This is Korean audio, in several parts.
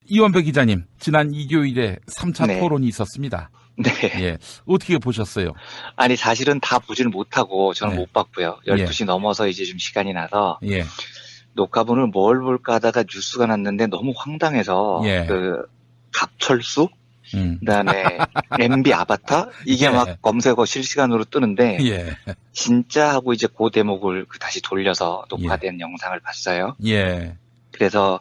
이원배 기자님, 지난 일요일에 3차 네. 토론이 있었습니다. 네. 예. 어떻게 보셨어요? 아니, 사실은 다 보지는 못하고 저는 네. 못 봤고요. 12시 넘어서 이제 좀 시간이 나서 예. 녹화분을 뭘 볼까 하다가 뉴스가 났는데 너무 황당해서 예. 갑철수? 그다음에 MB 아바타? 이게 예. 막 검색어 실시간으로 뜨는데 예. 진짜 하고 이제 그 대목을 다시 돌려서 녹화된 영상을 봤어요. 예. 그래서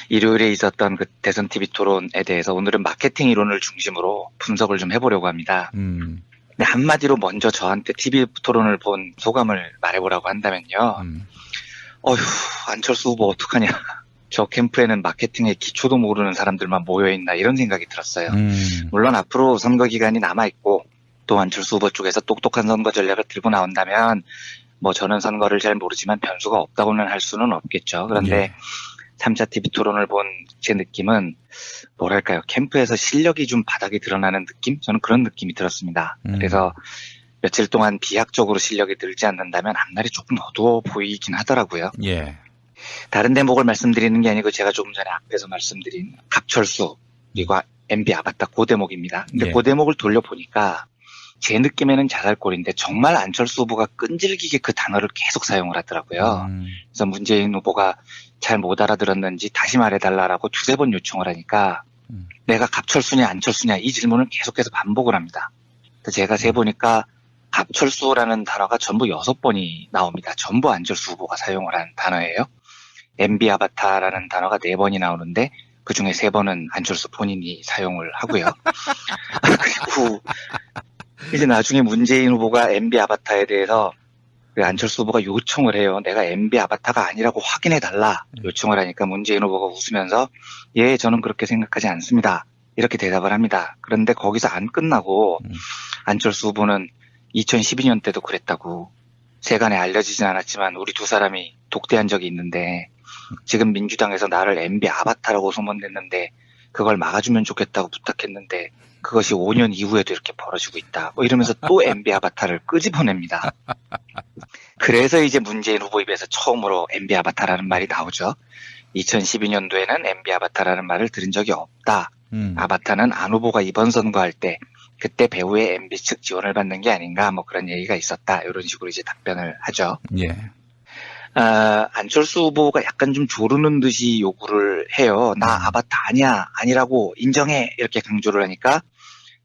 일요일에 있었던 그 대선 TV 토론에 대해서 오늘은 마케팅 이론을 중심으로 분석을 좀 해보려고 합니다. 근데 한마디로 먼저 저한테 TV 토론을 본 소감을 말해보라고 한다면요. 어휴, 안철수 후보 어떡하냐. 저 캠프에는 마케팅의 기초도 모르는 사람들만 모여있나 이런 생각이 들었어요. 물론 앞으로 선거 기간이 남아있고 또 안철수 후보 쪽에서 똑똑한 선거 전략을 들고 나온다면 뭐 저는 선거를 잘 모르지만 변수가 없다고는 할 수는 없겠죠. 그런데 3차 TV 토론을 본 제 느낌은 뭐랄까요. 캠프에서 실력이 좀 바닥이 드러나는 느낌? 저는 그런 느낌이 들었습니다. 그래서 며칠 동안 비약적으로 실력이 늘지 않는다면 앞날이 조금 어두워 보이긴 하더라고요. 예. 다른 대목을 말씀드리는 게 아니고 제가 조금 전에 앞에서 말씀드린 갑철수 그리고 MB 아바타 그 대목입니다. 근데 그 대목을 돌려보니까 제 느낌에는 자살골인데 정말 안철수 후보가 끈질기게 그 단어를 계속 사용을 하더라고요. 그래서 문재인 후보가 잘 못 알아들었는지 다시 말해달라고 두세 번 요청을 하니까 내가 갑철수냐 안철수냐 이 질문을 계속해서 반복을 합니다. 그래서 제가 세보니까 갑철수라는 단어가 전부 6번이 나옵니다. 전부 안철수 후보가 사용을 한 단어예요. MB 아바타라는 단어가 4번이 나오는데 그중에 3번은 안철수 본인이 사용을 하고요. 그리고 이제 나중에 문재인 후보가 MB 아바타에 대해서 안철수 후보가 요청을 해요. 내가 MB 아바타가 아니라고 확인해달라 요청을 하니까 문재인 후보가 웃으면서 예, 저는 그렇게 생각하지 않습니다. 이렇게 대답을 합니다. 그런데 거기서 안 끝나고 안철수 후보는 2012년 때도 그랬다고 세간에 알려지진 않았지만 우리 두 사람이 독대한 적이 있는데 지금 민주당에서 나를 MB 아바타라고 소문냈는데 그걸 막아주면 좋겠다고 부탁했는데 그것이 5년 이후에도 이렇게 벌어지고 있다. 뭐 이러면서 또 MB 아바타를 끄집어냅니다. 그래서 이제 문재인 후보 입에서 처음으로 MB 아바타라는 말이 나오죠. 2012년도에는 MB 아바타라는 말을 들은 적이 없다. 아바타는 안 후보가 이번 선거할 때 그때 배우의 MB 측 지원을 받는 게 아닌가 뭐 그런 얘기가 있었다. 이런 식으로 이제 답변을 하죠. 예. 안철수 후보가 약간 좀 조르는 듯이 요구를 해요. 나 아바타 아니야. 아니라고 인정해. 이렇게 강조를 하니까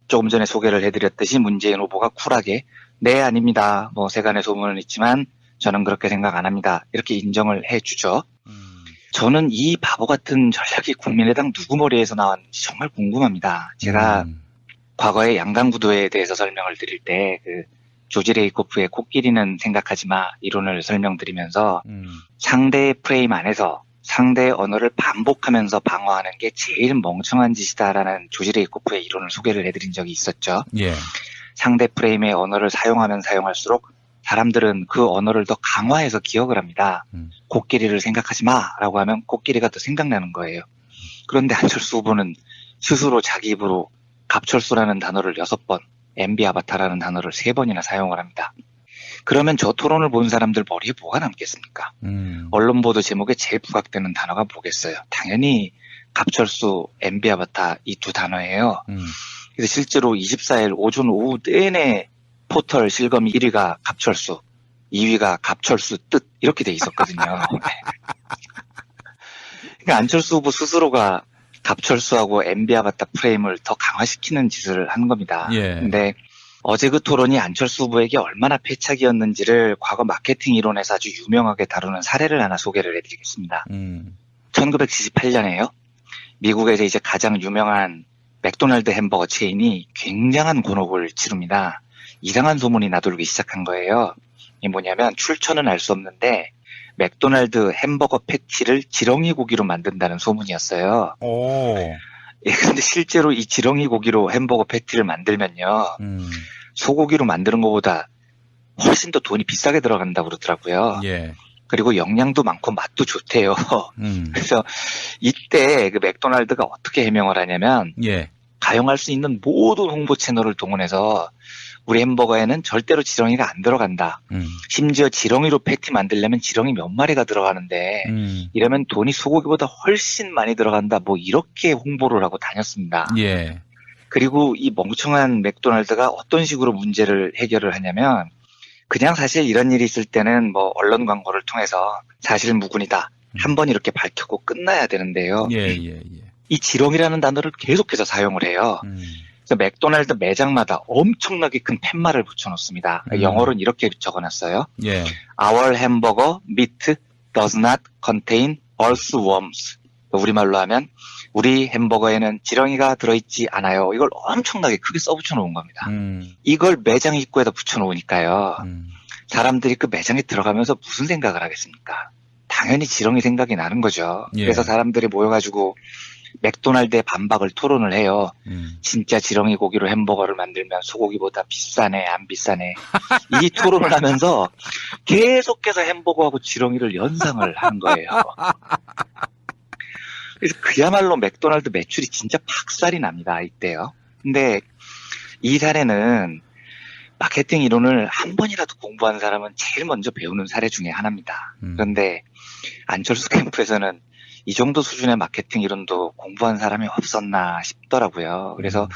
조금 전에 소개를 해드렸듯이 문재인 후보가 쿨하게 네, 아닙니다. 뭐 세간의 소문은 있지만 저는 그렇게 생각 안 합니다. 이렇게 인정을 해주죠. 저는 이 바보 같은 전략이 국민의당 누구 머리에서 나왔는지 정말 궁금합니다. 제가 과거에 양강구도에 대해서 설명을 드릴 때 그 조지 레이코프의 코끼리는 생각하지 마 이론을 설명드리면서 상대의 프레임 안에서 상대의 언어를 반복하면서 방어하는 게 제일 멍청한 짓이다라는 조지 레이코프의 이론을 소개를 해드린 적이 있었죠. 예. 상대 프레임의 언어를 사용하면 사용할수록 사람들은 그 언어를 더 강화해서 기억을 합니다. 코끼리를 생각하지 마라고 하면 코끼리가 더 생각나는 거예요. 그런데 안철수 후보는 스스로 자기 입으로 갑철수라는 단어를 6번, MB 아바타라는 단어를 3번이나 사용을 합니다. 그러면 저 토론을 본 사람들 머리에 뭐가 남겠습니까? 언론 보도 제목에 제일 부각되는 단어가 뭐겠어요? 당연히 갑철수, MB 아바타 이 두 단어예요. 그래서 실제로 24일 오전 오후 내내 포털 실검 1위가 갑철수, 2위가 갑철수 뜻 이렇게 돼 있었거든요. 그러니까 안철수 후보 스스로가 갑철수하고 MB 아바타 프레임을 더 강화시키는 짓을 한 겁니다. 근데 어제 그 토론이 안철수 후보에게 얼마나 패착이었는지를 과거 마케팅 이론에서 아주 유명하게 다루는 사례를 하나 소개를 해드리겠습니다. 1978년에요. 미국에서 이제 가장 유명한 맥도날드 햄버거 체인이 굉장한 곤혹을 치릅니다. 이상한 소문이 나돌기 시작한 거예요. 이게 뭐냐면 출처는 알 수 없는데 맥도날드 햄버거 패티를 지렁이 고기로 만든다는 소문이었어요. 그런데 실제로 이 지렁이 고기로 햄버거 패티를 만들면요. 소고기로 만드는 것보다 훨씬 더 돈이 비싸게 들어간다고 그러더라고요. 그리고 영양도 많고 맛도 좋대요. 그래서 이때 그 맥도날드가 어떻게 해명을 하냐면 가용할 수 있는 모든 홍보 채널을 동원해서 우리 햄버거에는 절대로 지렁이가 안 들어간다. 심지어 지렁이로 패티 만들려면 지렁이 몇 마리가 들어가는데 이러면 돈이 소고기보다 훨씬 많이 들어간다. 뭐 이렇게 홍보를 하고 다녔습니다. 예. 그리고 이 멍청한 맥도날드가 어떤 식으로 문제를 해결을 하냐면 그냥 사실 이런 일이 있을 때는 뭐 언론 광고를 통해서 사실 무근이다. 한 번 이렇게 밝히고 끝나야 되는데요. 예. 이 지렁이라는 단어를 계속해서 사용을 해요. 그래서 맥도날드 매장마다 엄청나게 큰 팻말을 붙여놓습니다. 영어로는 이렇게 적어놨어요. 예. Our hamburger meat does not contain earthworms. 우리말로 하면 우리 햄버거에는 지렁이가 들어있지 않아요. 이걸 엄청나게 크게 써붙여놓은 겁니다. 이걸 매장 입구에다 붙여놓으니까요. 사람들이 그 매장에 들어가면서 무슨 생각을 하겠습니까? 당연히 지렁이 생각이 나는 거죠. 예. 그래서 사람들이 모여가지고 맥도날드의 반박을 토론을 해요. 진짜 지렁이 고기로 햄버거를 만들면 소고기보다 비싸네, 안 비싸네. 이 토론을 하면서 계속해서 햄버거하고 지렁이를 연상을 하는 거예요. 그래서 그야말로 맥도날드 매출이 진짜 박살이 납니다, 이때요. 근데 이 사례는 마케팅 이론을 한 번이라도 공부한 사람은 제일 먼저 배우는 사례 중에 하나입니다. 그런데 안철수 캠프에서는 이 정도 수준의 마케팅 이론도 공부한 사람이 없었나 싶더라고요. 그래서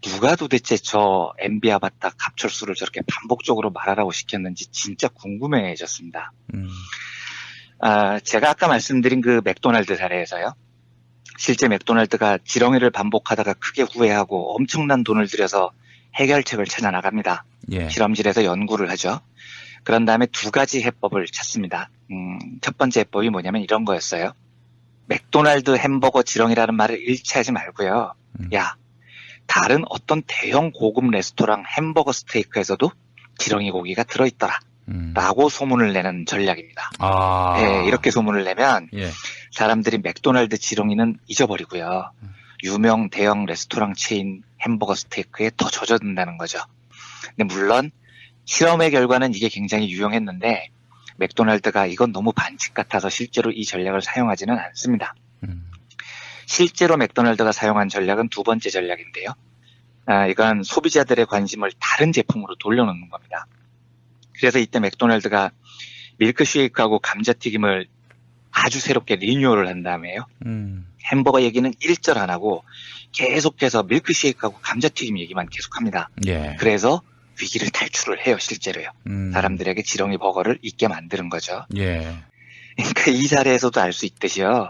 누가 도대체 저 MB 아바타 갑철수를 저렇게 반복적으로 말하라고 시켰는지 진짜 궁금해졌습니다. 제가 아까 말씀드린 그 맥도날드 사례에서요. 실제 맥도날드가 지렁이를 반복하다가 크게 후회하고 엄청난 돈을 들여서 해결책을 찾아 나갑니다. 예. 실험실에서 연구를 하죠. 그런 다음에 두 가지 해법을 찾습니다. 첫 번째 해법이 뭐냐면 이런 거였어요. 맥도날드 햄버거 지렁이라는 말을 일치하지 말고요. 야, 다른 어떤 대형 고급 레스토랑 햄버거 스테이크에서도 지렁이 고기가 들어있더라. 라고 소문을 내는 전략입니다. 예, 이렇게 소문을 내면 예. 사람들이 맥도날드 지렁이는 잊어버리고요. 유명 대형 레스토랑 체인 햄버거 스테이크에 더 젖어든다는 거죠. 근데 물론 실험의 결과는 이게 굉장히 유용했는데 맥도날드가 이건 너무 반칙 같아서 실제로 이 전략을 사용하지는 않습니다. 실제로 맥도날드가 사용한 전략은 두 번째 전략인데요. 이건 소비자들의 관심을 다른 제품으로 돌려놓는 겁니다. 그래서 이때 맥도날드가 밀크쉐이크하고 감자튀김을 아주 새롭게 리뉴얼을 한 다음에요. 햄버거 얘기는 일절 안 하고 계속해서 밀크쉐이크하고 감자튀김 얘기만 계속합니다. 예. 그래서 위기를 탈출을 해요, 실제로요. 사람들에게 지렁이 버거를 잊게 만드는 거죠. 예. 그러니까 이 사례에서도 알 수 있듯이요.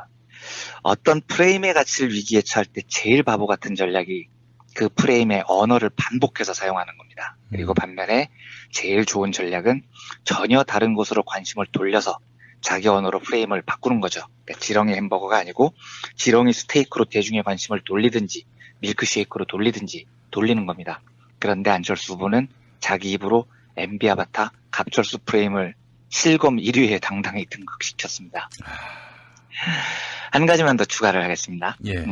어떤 프레임의 가치를 위기에 처할 때 제일 바보 같은 전략이 그 프레임의 언어를 반복해서 사용하는 겁니다. 그리고 반면에 제일 좋은 전략은 전혀 다른 곳으로 관심을 돌려서 자기 언어로 프레임을 바꾸는 거죠. 그러니까 지렁이 햄버거가 아니고 지렁이 스테이크로 대중의 관심을 돌리든지 밀크쉐이크로 돌리든지 돌리는 겁니다. 그런데 안철수 후보는 자기 입으로 MB 아바타 갑철수 프레임을 실검 1위에 당당히 등극시켰습니다. 한 가지만 더 추가를 하겠습니다. 예.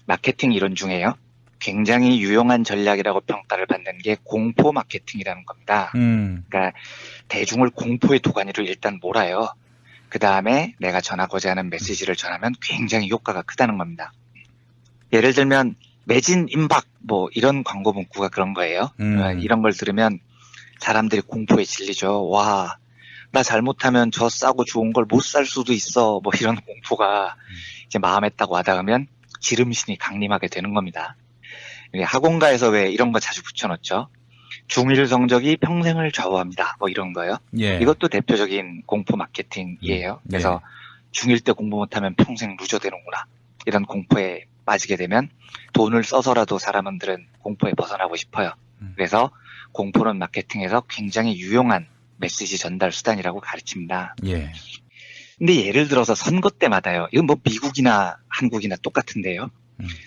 마케팅 이론 중에요. 굉장히 유용한 전략이라고 평가를 받는 게 공포 마케팅이라는 겁니다. 그러니까 대중을 공포의 도가니로 일단 몰아요. 그 다음에 내가 전하고자 하는 메시지를 전하면 굉장히 효과가 크다는 겁니다. 예를 들면 매진 임박 뭐 이런 광고 문구가 그런 거예요. 이런 걸 들으면 사람들이 공포에 질리죠. 와, 나 잘못하면 저 싸고 좋은 걸 못 살 수도 있어. 뭐 이런 공포가 이제 마음에 딱 와닿으면 지름신이 강림하게 되는 겁니다. 학원가에서 왜 이런 거 자주 붙여놓죠. 중1 성적이 평생을 좌우합니다. 뭐 이런 거요. 예. 이것도 대표적인 공포 마케팅이에요. 그래서 중1 때 공부 못하면 평생 루저 되는구나. 이런 공포에 빠지게 되면 돈을 써서라도 사람들은 공포에 벗어나고 싶어요. 그래서 공포는 마케팅에서 굉장히 유용한 메시지 전달 수단이라고 가르칩니다. 예. 근데 예를 들어서 선거 때마다요. 이건 뭐 미국이나 한국이나 똑같은데요.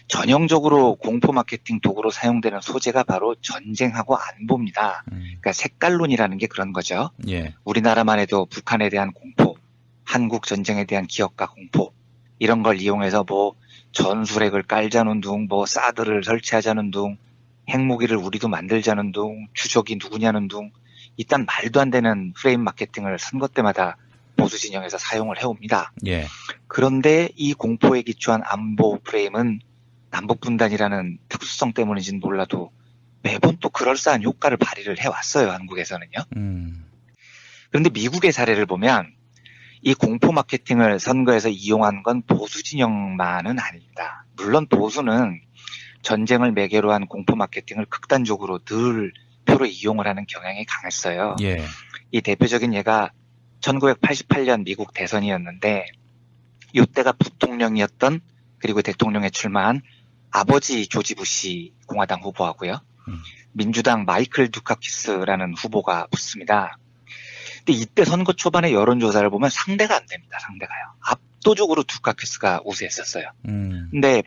전형적으로 공포 마케팅 도구로 사용되는 소재가 바로 전쟁하고 안보입니다. 그러니까 색깔론이라는 게 그런 거죠. 예. 우리나라만 해도 북한에 대한 공포, 한국 전쟁에 대한 기억과 공포 이런 걸 이용해서 뭐 전술핵을 깔자는 둥, 뭐 사드를 설치하자는 둥, 핵무기를 우리도 만들자는 둥, 주적이 누구냐는 둥 일단 말도 안 되는 프레임 마케팅을 선거 때마다 보수 진영에서 사용을 해옵니다. 예. 그런데 이 공포에 기초한 안보 프레임은 남북분단이라는 특수성 때문인지는 몰라도 매번 또 그럴싸한 효과를 발휘를 해왔어요, 한국에서는요. 그런데 미국의 사례를 보면 이 공포 마케팅을 선거에서 이용한 건 보수 진영만은 아닙니다. 물론 보수는 전쟁을 매개로 한 공포 마케팅을 극단적으로 늘 표로 이용을 하는 경향이 강했어요. 예. 이 대표적인 예가 1988년 미국 대선이었는데 이때가 부통령이었던 그리고 대통령에 출마한 아버지 조지 부시 공화당 후보하고요. 민주당 마이클 두카키스라는 후보가 붙습니다. 근데 이때 선거 초반에 여론조사를 보면 상대가 안 됩니다. 상대가요. 압도적으로 두카키스가 우세했었어요. 근데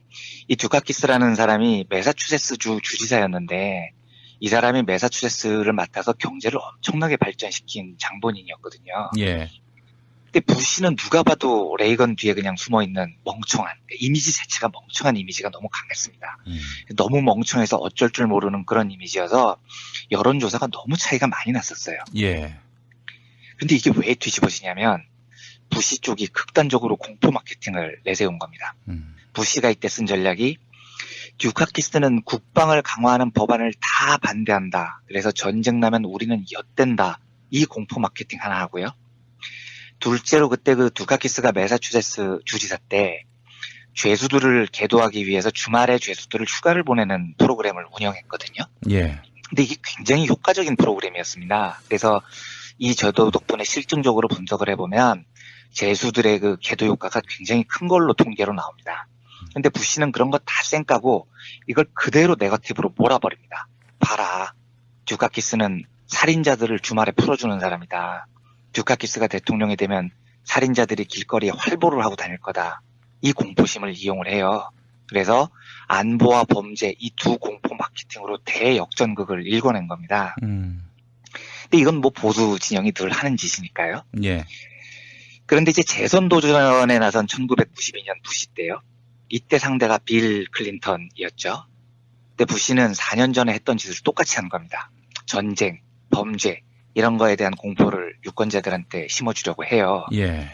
이 두카키스라는 사람이 매사추세츠주 주지사였는데 이 사람이 매사추세츠를 맡아서 경제를 엄청나게 발전시킨 장본인이었거든요. 예. 근데 부시는 누가 봐도 레이건 뒤에 그냥 숨어있는 멍청한 이미지 자체가 멍청한 이미지가 너무 강했습니다. 너무 멍청해서 어쩔 줄 모르는 그런 이미지여서 여론조사가 너무 차이가 많이 났었어요. 예. 근데 이게 왜 뒤집어지냐면 부시 쪽이 극단적으로 공포 마케팅을 내세운 겁니다. 부시가 이때 쓴 전략이 듀카키스는 국방을 강화하는 법안을 다 반대한다. 그래서 전쟁 나면 우리는 엿댄다. 이 공포 마케팅 하나 하고요. 둘째로 그때 그 두카키스가 매사추세츠 주지사 때 죄수들을 계도하기 위해서 주말에 죄수들을 휴가를 보내는 프로그램을 운영했거든요. 예. 근데 이게 굉장히 효과적인 프로그램이었습니다. 그래서 이 저도 덕분에 실증적으로 분석을 해보면 죄수들의 그 계도 효과가 굉장히 큰 걸로 통계로 나옵니다. 근데 부시는 그런 거 다 쌩까고 이걸 그대로 네거티브로 몰아버립니다. 봐라. 듀카키스는 살인자들을 주말에 풀어주는 사람이다. 듀카키스가 대통령이 되면 살인자들이 길거리에 활보를 하고 다닐 거다. 이 공포심을 이용을 해요. 그래서 안보와 범죄 이 두 공포 마케팅으로 대역전극을 일궈낸 겁니다. 근데 이건 뭐 보수 진영이 늘 하는 짓이니까요. 예. 그런데 이제 재선 도전에 나선 1992년 부시 때요. 이때 상대가 빌 클린턴이었죠. 근데 부시는 4년 전에 했던 짓을 똑같이 한 겁니다. 전쟁, 범죄 이런 거에 대한 공포를 유권자들한테 심어주려고 해요. 예.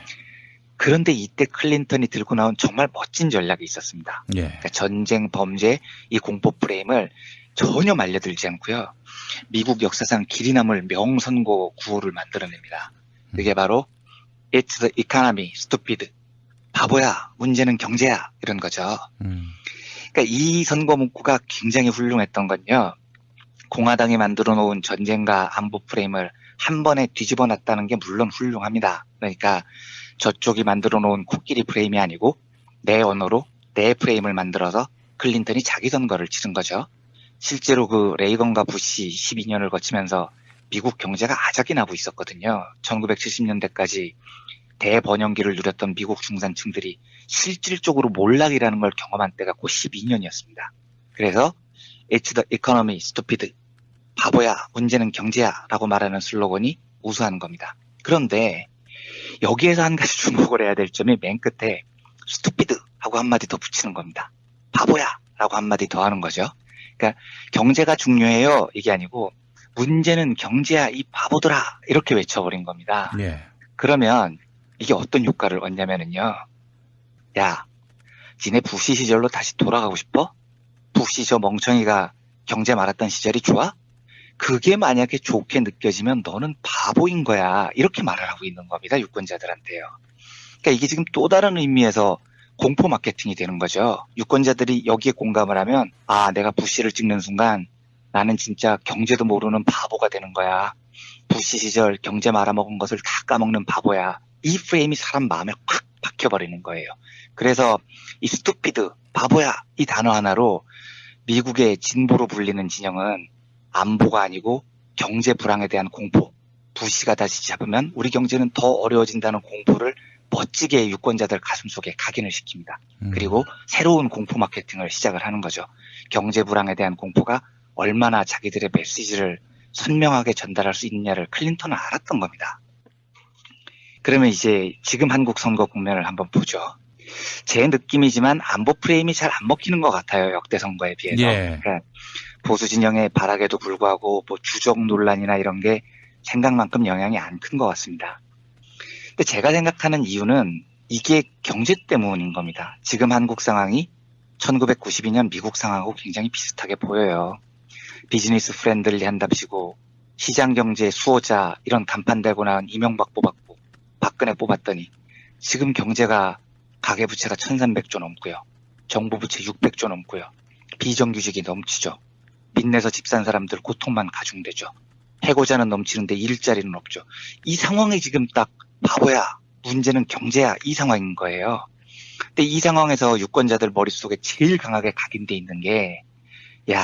그런데 이때 클린턴이 들고 나온 정말 멋진 전략이 있었습니다. 예. 그러니까 전쟁, 범죄, 이 공포 프레임을 전혀 말려들지 않고요. 미국 역사상 길이 남을 명선고 구호를 만들어냅니다. 그게 바로 It's the economy, stupid. 바보야, 문제는 경제야. 이런 거죠. 그러니까 이 선거 문구가 굉장히 훌륭했던 건요. 공화당이 만들어 놓은 전쟁과 안보 프레임을 한 번에 뒤집어 놨다는 게 물론 훌륭합니다. 그러니까 저쪽이 만들어 놓은 코끼리 프레임이 아니고 내 언어로 내 프레임을 만들어서 클린턴이 자기 선거를 치른 거죠. 실제로 그 레이건과 부시 12년을 거치면서 미국 경제가 아작이 나고 있었거든요. 1970년대까지 대번영기를 누렸던 미국 중산층들이 실질적으로 몰락이라는 걸 경험한 때가 곧 12년이었습니다. 그래서 It's the economy, stupid. 바보야, 문제는 경제야 라고 말하는 슬로건이 우수한 겁니다. 그런데 여기에서 한 가지 주목을 해야 될 점이 맨 끝에 stupid 하고 한마디 더 붙이는 겁니다. 바보야 라고 한마디 더 하는 거죠. 그러니까 경제가 중요해요 이게 아니고 문제는 경제야 이 바보들아 이렇게 외쳐버린 겁니다. 예. 그러면 이게 어떤 효과를 얻냐면은요. 야, 니네 부시 시절로 다시 돌아가고 싶어? 부시 저 멍청이가 경제 말았던 시절이 좋아? 그게 만약에 좋게 느껴지면 너는 바보인 거야. 이렇게 말을 하고 있는 겁니다. 유권자들한테요. 그러니까 이게 지금 또 다른 의미에서 공포 마케팅이 되는 거죠. 유권자들이 여기에 공감을 하면 아, 내가 부시를 찍는 순간 나는 진짜 경제도 모르는 바보가 되는 거야. 부시 시절 경제 말아먹은 것을 다 까먹는 바보야. 이 프레임이 사람 마음에 확 박혀버리는 거예요. 그래서 이 스투피드, 바보야 이 단어 하나로 미국의 진보로 불리는 진영은 안보가 아니고 경제 불황에 대한 공포, 부시가 다시 잡으면 우리 경제는 더 어려워진다는 공포를 멋지게 유권자들 가슴속에 각인을 시킵니다. 그리고 새로운 공포 마케팅을 시작을 하는 거죠. 경제 불황에 대한 공포가 얼마나 자기들의 메시지를 선명하게 전달할 수 있느냐를 클린턴은 알았던 겁니다. 그러면 이제 지금 한국 선거 국면을 한번 보죠. 제 느낌이지만 안보 프레임이 잘 안 먹히는 것 같아요. 역대 선거에 비해서. 예. 그러니까 보수 진영의 발악에도 불구하고 뭐 주적 논란이나 이런 게 생각만큼 영향이 안 큰 것 같습니다. 근데 제가 생각하는 이유는 이게 경제 때문인 겁니다. 지금 한국 상황이 1992년 미국 상황하고 굉장히 비슷하게 보여요. 비즈니스 프렌들리 한답시고 시장 경제 수호자 이런 간판 달고 나온 이명박 뽑았고 박근혜 뽑았더니 지금 경제가 가계부채가 1300조 넘고요. 정부 부채 600조 넘고요. 비정규직이 넘치죠. 빚내서 집 산 사람들 고통만 가중되죠. 해고자는 넘치는데 일자리는 없죠. 이 상황이 지금 딱 바보야. 문제는 경제야. 이 상황인 거예요. 근데 이 상황에서 유권자들 머릿속에 제일 강하게 각인돼 있는 게 야,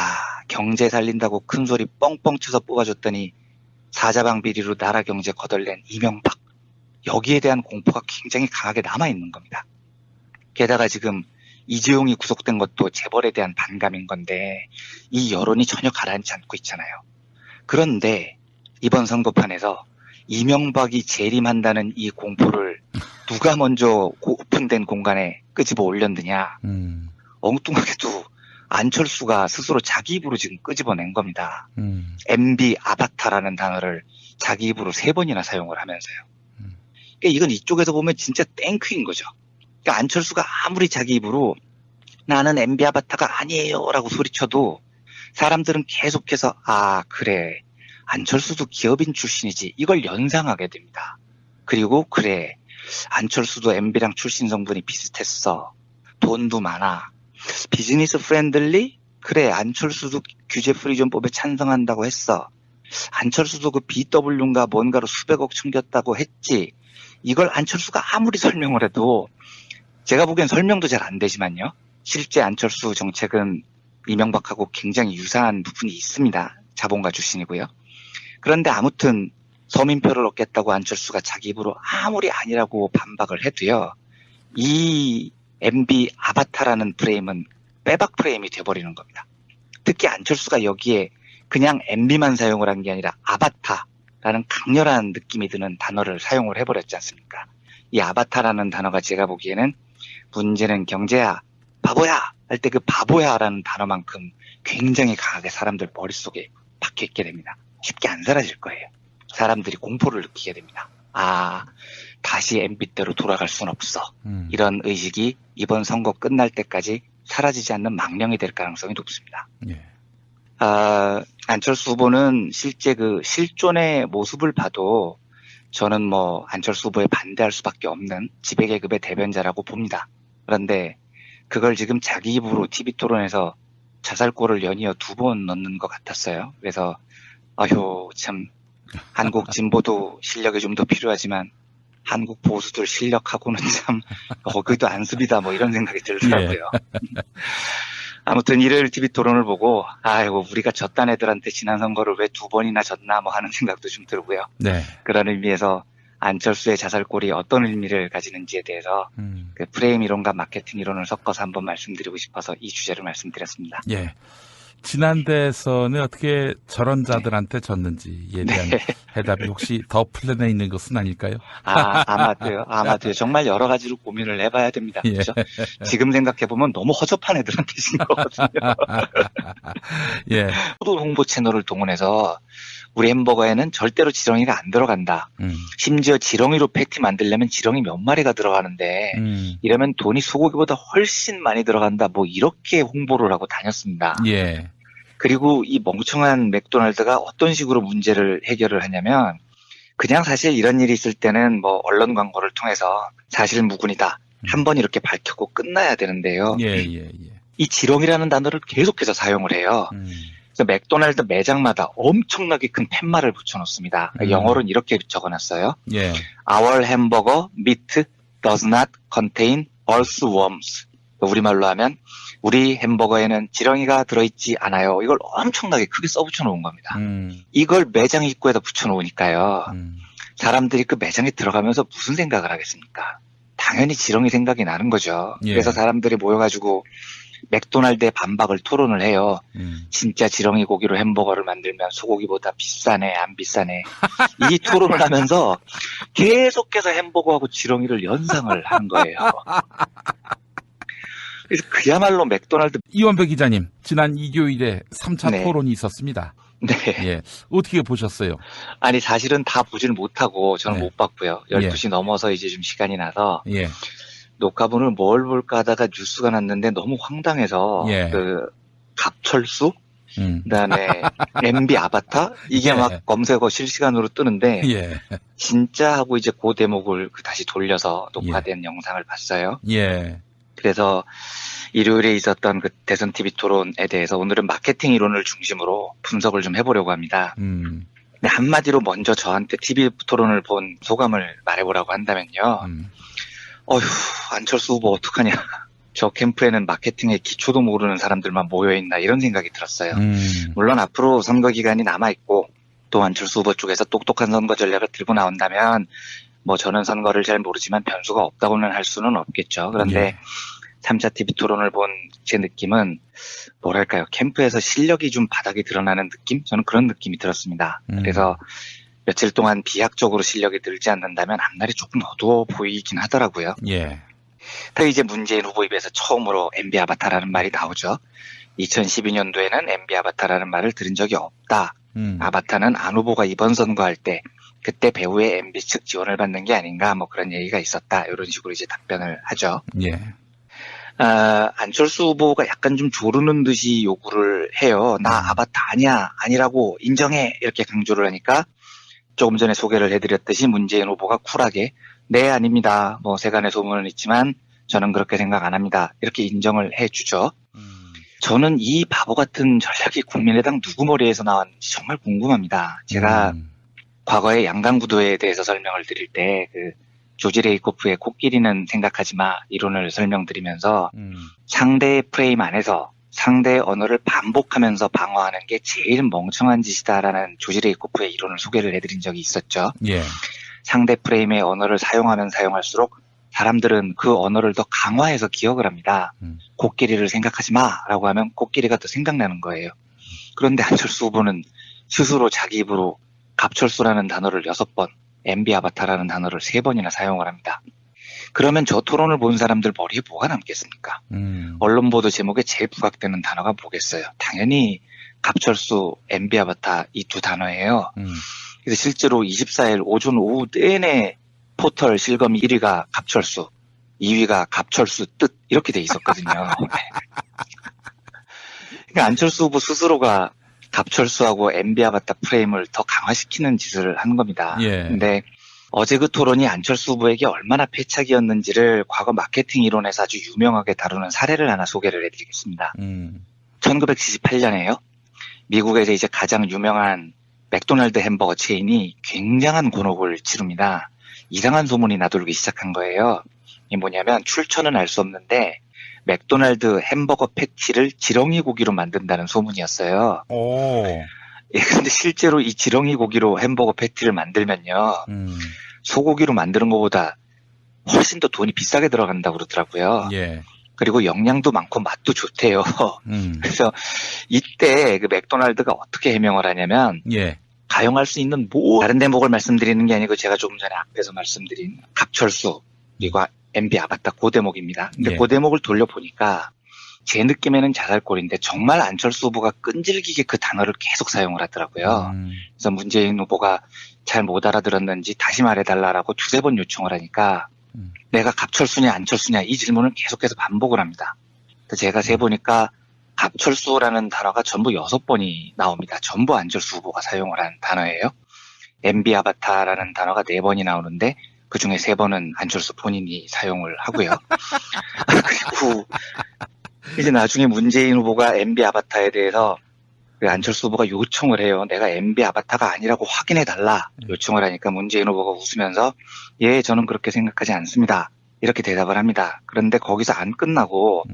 경제 살린다고 큰 소리 뻥뻥 쳐서 뽑아줬더니 사자방 비리로 나라 경제 거덜낸 이명박. 여기에 대한 공포가 굉장히 강하게 남아있는 겁니다. 게다가 지금 이재용이 구속된 것도 재벌에 대한 반감인 건데 이 여론이 전혀 가라앉지 않고 있잖아요. 그런데 이번 선거판에서 이명박이 재림한다는 이 공포를 누가 먼저 오픈된 공간에 끄집어 올렸느냐. 엉뚱하게도 안철수가 스스로 자기 입으로 지금 끄집어낸 겁니다. MB 아바타라는 단어를 자기 입으로 3번이나 사용을 하면서요. 그러니까 이건 이쪽에서 보면 진짜 땡큐인 거죠. 그러니까 안철수가 아무리 자기 입으로 나는 MB 아바타가 아니에요 라고 소리쳐도 사람들은 계속해서 아 그래 안철수도 기업인 출신이지 이걸 연상하게 됩니다. 그리고 그래 안철수도 MB랑 출신 성분이 비슷했어. 돈도 많아. 비즈니스 프렌들리? 그래 안철수도 규제 프리존법에 찬성한다고 했어. 안철수도 그 BW인가 뭔가로 수백억 챙겼다고 했지. 이걸 안철수가 아무리 설명을 해도 제가 보기엔 설명도 잘 안 되지만요. 실제 안철수 정책은 이명박하고 굉장히 유사한 부분이 있습니다. 자본가 출신이고요. 그런데 아무튼 서민표를 얻겠다고 안철수가 자기 입으로 아무리 아니라고 반박을 해도요. 이 MB 아바타라는 프레임은 빼박 프레임이 돼버리는 겁니다. 특히 안철수가 여기에 그냥 MB만 사용을 한 게 아니라 아바타라는 강렬한 느낌이 드는 단어를 사용을 해버렸지 않습니까? 이 아바타라는 단어가 제가 보기에는 문제는 경제야, 바보야 할 때 그 바보야라는 단어만큼 굉장히 강하게 사람들 머릿속에 박혀있게 됩니다. 쉽게 안 사라질 거예요. 사람들이 공포를 느끼게 됩니다. 아, 다시 MB대로 돌아갈 순 없어. 이런 의식이 이번 선거 끝날 때까지 사라지지 않는 망령이 될 가능성이 높습니다. 예. 안철수 후보는 실제 그 실존의 모습을 봐도 저는 뭐 안철수 후보에 반대할 수밖에 없는 지배계급의 대변자라고 봅니다. 그런데 그걸 지금 자기 입으로 TV토론에서 자살골을 연이어 2번 넣는 것 같았어요. 그래서 아휴 참 한국 진보도 실력이 좀 더 필요하지만 한국 보수들 실력하고는 참 거기도 안습이다 뭐 이런 생각이 들더라고요. 예. 아무튼 일요일 TV토론을 보고 아이고 우리가 졌단 애들한테 지난 선거를 왜 2번이나 졌나 뭐 하는 생각도 좀 들고요. 네. 그런 의미에서 안철수의 자살골이 어떤 의미를 가지는지에 대해서 그 프레임 이론과 마케팅 이론을 섞어서 한번 말씀드리고 싶어서 이 주제를 말씀드렸습니다. 예. 지난 대선에 어떻게 저런 자들한테 졌는지에 대한 네. 해답이 혹시 더 플랜에 있는 것은 아닐까요? 아마도요. 정말 여러 가지로 고민을 해봐야 됩니다. 예. 그렇죠? 지금 생각해보면 너무 허접한 애들한테 진 거거든요. 예. 포도 홍보 채널을 동원해서 우리 햄버거에는 절대로 지렁이가 안 들어간다. 심지어 지렁이로 패티 만들려면 지렁이 몇 마리가 들어가는데 이러면 돈이 소고기보다 훨씬 많이 들어간다. 뭐 이렇게 홍보를 하고 다녔습니다. 예. 그리고 이 멍청한 맥도날드가 어떤 식으로 문제를 해결을 하냐면 그냥 사실 이런 일이 있을 때는 뭐 언론 광고를 통해서 사실 무근이다. 한번 이렇게 밝히고 끝나야 되는데요. 예. 이 지렁이라는 단어를 계속해서 사용을 해요. 그래서 맥도날드 매장마다 엄청나게 큰 팻말을 붙여놓습니다. 영어로는 이렇게 적어놨어요. 예. Our hamburger meat does not contain earthworms. 우리말로 하면 우리 햄버거에는 지렁이가 들어있지 않아요. 이걸 엄청나게 크게 써붙여놓은 겁니다. 이걸 매장 입구에다 붙여놓으니까요. 사람들이 그 매장에 들어가면서 무슨 생각을 하겠습니까? 당연히 지렁이 생각이 나는 거죠. 예. 그래서 사람들이 모여가지고 맥도날드의 반박을 토론을 해요. 진짜 지렁이 고기로 햄버거를 만들면 소고기보다 비싸네 안 비싸네. 이 토론을 하면서 계속해서 햄버거하고 지렁이를 연상을 하는 거예요. 그래서 그야말로 맥도날드. 이원배 기자님, 지난 일요일에 3차 네. 토론이 있었습니다. 네. 예. 어떻게 보셨어요? 아니 사실은 다 보지는 못하고 저는 네. 못 봤고요. 12시 넘어서 이제 좀 시간이 나서 예. 녹화본을 뭘 볼까 하다가 뉴스가 났는데 너무 황당해서 예. 그 갑철수 그다음에 MB 아바타 이게 예. 막 검색어 실시간으로 뜨는데 예. 진짜 하고 이제 그 대목을 다시 돌려서 녹화된 영상을 봤어요. 예. 그래서 일요일에 있었던 그 대선 TV 토론에 대해서 오늘은 마케팅 이론을 중심으로 분석을 좀 해보려고 합니다. 근데 한마디로 먼저 저한테 TV 토론을 본 소감을 말해보라고 한다면요. 어휴, 안철수 후보 어떡하냐. 저 캠프에는 마케팅의 기초도 모르는 사람들만 모여있나 이런 생각이 들었어요. 물론 앞으로 선거 기간이 남아있고 또 안철수 후보 쪽에서 똑똑한 선거 전략을 들고 나온다면 뭐 저는 선거를 잘 모르지만 변수가 없다고는 할 수는 없겠죠. 그런데 3차 TV 토론을 본 제 느낌은 뭐랄까요. 캠프에서 실력이 좀 바닥이 드러나는 느낌? 저는 그런 느낌이 들었습니다. 그래서 며칠 동안 비약적으로 실력이 늘지 않는다면 앞날이 조금 어두워 보이긴 하더라고요. 예. 또 이제 문재인 후보 입에서 처음으로 MB 아바타라는 말이 나오죠. 2012년도에는 MB 아바타라는 말을 들은 적이 없다. 아바타는 안 후보가 이번 선거할 때 그때 배후의 MB 측 지원을 받는 게 아닌가 뭐 그런 얘기가 있었다. 이런 식으로 이제 답변을 하죠. 예. 안철수 후보가 약간 좀 조르는 듯이 요구를 해요. 나 아바타 아니야. 아니라고 인정해. 이렇게 강조를 하니까 조금 전에 소개를 해드렸듯이 문재인 후보가 쿨하게 네, 아닙니다. 뭐 세간의 소문은 있지만 저는 그렇게 생각 안 합니다. 이렇게 인정을 해주죠. 저는 이 바보 같은 전략이 국민의당 누구 머리에서 나왔는지 정말 궁금합니다. 제가 과거에 양강구도에 대해서 설명을 드릴 때 그 조지 레이코프의 코끼리는 생각하지 마 이론을 설명드리면서 상대의 프레임 안에서 상대의 언어를 반복하면서 방어하는 게 제일 멍청한 짓이다라는 조지 레이코프의 이론을 소개를 해드린 적이 있었죠. 예. 상대 프레임의 언어를 사용하면 사용할수록 사람들은 그 언어를 더 강화해서 기억을 합니다. 코끼리를 생각하지 마라고 하면 코끼리가 더 생각나는 거예요. 그런데 안철수 후보는 스스로 자기 입으로 갑철수라는 단어를 6번, MB 아바타라는 단어를 3번이나 사용을 합니다. 그러면 저 토론을 본 사람들 머리에 뭐가 남겠습니까? 언론 보도 제목에 제일 부각되는 단어가 뭐겠어요? 당연히 갑철수, MB 아바타 이 두 단어예요. 그래서 실제로 24일 오전 오후 내내 포털 실검 1위가 갑철수, 2위가 갑철수 뜻 이렇게 돼 있었거든요. 그러니까 안철수 후보 스스로가 갑철수하고 MB 아바타 프레임을 더 강화시키는 짓을 하는 겁니다. 근데 어제 그 토론이 안철수 후보에게 얼마나 패착이었는지를 과거 마케팅 이론에서 아주 유명하게 다루는 사례를 하나 소개를 해드리겠습니다. 1978년에요. 미국에서 이제 가장 유명한 맥도날드 햄버거 체인이 굉장한 곤혹을 치릅니다. 이상한 소문이 나돌기 시작한 거예요. 이게 뭐냐면 출처는 알 수 없는데 맥도날드 햄버거 패티를 지렁이 고기로 만든다는 소문이었어요. 예, 근데 실제로 이 지렁이 고기로 햄버거 패티를 만들면요. 소고기로 만드는 것보다 훨씬 더 돈이 비싸게 들어간다고 그러더라고요. 그리고 영양도 많고 맛도 좋대요. 그래서 이때 그 맥도날드가 어떻게 해명을 하냐면 가용할 수 있는 다른 대목을 말씀드리는 게 아니고 제가 조금 전에 앞에서 말씀드린 갑철수 그리고 MB 아바타 그 대목입니다. 근데 그 대목을 돌려보니까 제 느낌에는 자살골인데 정말 안철수 후보가 끈질기게 그 단어를 계속 사용을 하더라고요. 그래서 문재인 후보가 잘 못 알아들었는지 다시 말해달라고 2-3번 요청을 하니까 내가 갑철수냐 안철수냐 이 질문을 계속해서 반복을 합니다. 그래서 제가 세보니까 갑철수라는 단어가 전부 6번이 나옵니다. 전부 안철수 후보가 사용을 한 단어예요. MB 아바타라는 단어가 4번이 나오는데 그중에 3번은 안철수 본인이 사용을 하고요. 그리고 이제 나중에 문재인 후보가 MB 아바타에 대해서 그 안철수 후보가 요청을 해요. 내가 MB 아바타가 아니라고 확인해달라 요청을 하니까 문재인 후보가 웃으면서 예, 저는 그렇게 생각하지 않습니다. 이렇게 대답을 합니다. 그런데 거기서 안 끝나고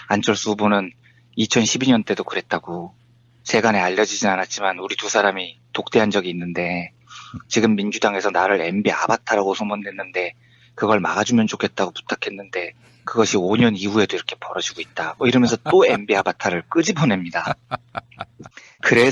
안철수 후보는 2012년 때도 그랬다고 세간에 알려지진 않았지만 우리 두 사람이 독대한 적이 있는데 지금 민주당에서 나를 MB 아바타라고 소문냈는데 그걸 막아주면 좋겠다고 부탁했는데 그것이 5년 이후에도 이렇게 벌어지고 있다. 뭐 이러면서 또 MB 아바타를 끄집어냅니다. 그래서